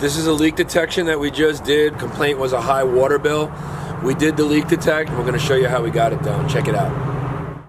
This is a leak detection that we just did. Complaint was a high water bill. We did the leak detect, and we're gonna show you how we got it done. Check it out.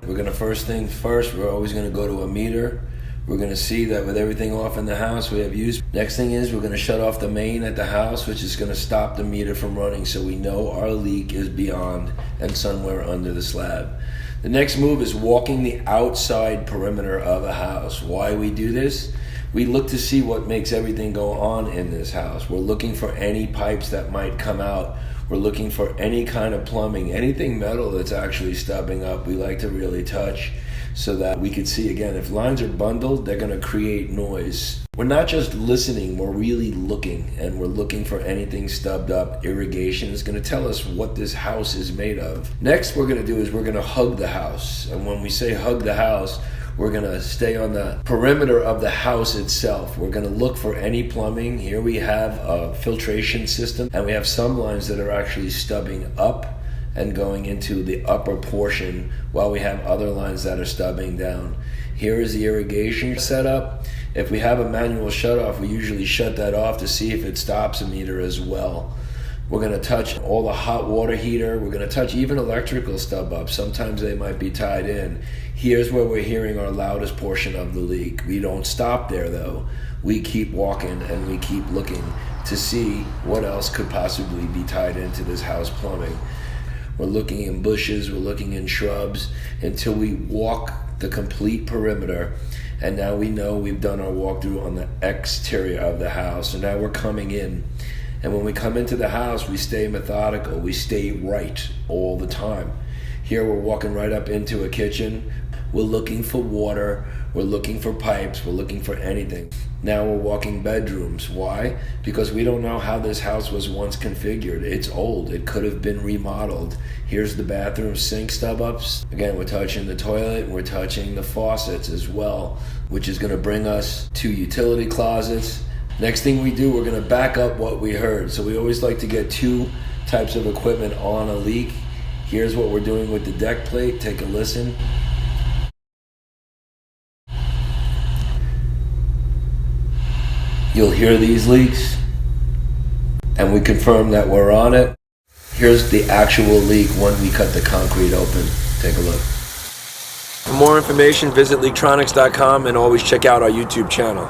We're gonna first things first, we're always gonna go to a meter. We're gonna see that with everything off in the house, we have use. Next thing is we're gonna shut off the main at the house, which is gonna stop the meter from running so we know our leak is beyond and somewhere under the slab. The next move is walking the outside perimeter of a house. Why we do this? We look to see what makes everything go on in this house. We're looking for any pipes that might come out. We're looking for any kind of plumbing, anything metal that's actually stubbing up. We like to really touch so that we could see, again, if lines are bundled, they're gonna create noise. We're not just listening, we're really looking, and we're looking for anything stubbed up. Irrigation is gonna tell us what this house is made of. Next we're gonna do is we're gonna hug the house. And when we say hug the house, we're gonna stay on the perimeter of the house itself. We're gonna look for any plumbing. Here we have a filtration system, and we have some lines that are actually stubbing up and going into the upper portion, while we have other lines that are stubbing down. Here is the irrigation setup. If we have a manual shutoff, we usually shut that off to see if it stops a meter as well. We're gonna touch all the hot water heater. We're gonna touch even electrical stub up. Sometimes they might be tied in. Here's where we're hearing our loudest portion of the leak. We don't stop there though. We keep walking and we keep looking to see what else could possibly be tied into this house plumbing. We're looking in bushes, we're looking in shrubs until we walk the complete perimeter. And now we know we've done our walkthrough on the exterior of the house. So now we're coming in. And when we come into the house, we stay methodical, we stay right all the time. Here we're walking right up into a kitchen. We're looking for water, we're looking for pipes, we're looking for anything. Now we're walking bedrooms. Why? Because we don't know how this house was once configured. It's old, it could have been remodeled. Here's the bathroom sink stub-ups. Again, we're touching the toilet, and we're touching the faucets as well, which is gonna bring us to utility closets. Next thing we do, we're gonna back up what we heard. So we always like to get two types of equipment on a leak. Here's what we're doing with the deck plate. Take a listen. You'll hear these leaks, and we confirm that we're on it. Here's the actual leak when we cut the concrete open. Take a look. For more information, visit Leaktronics.com and always check out our YouTube channel.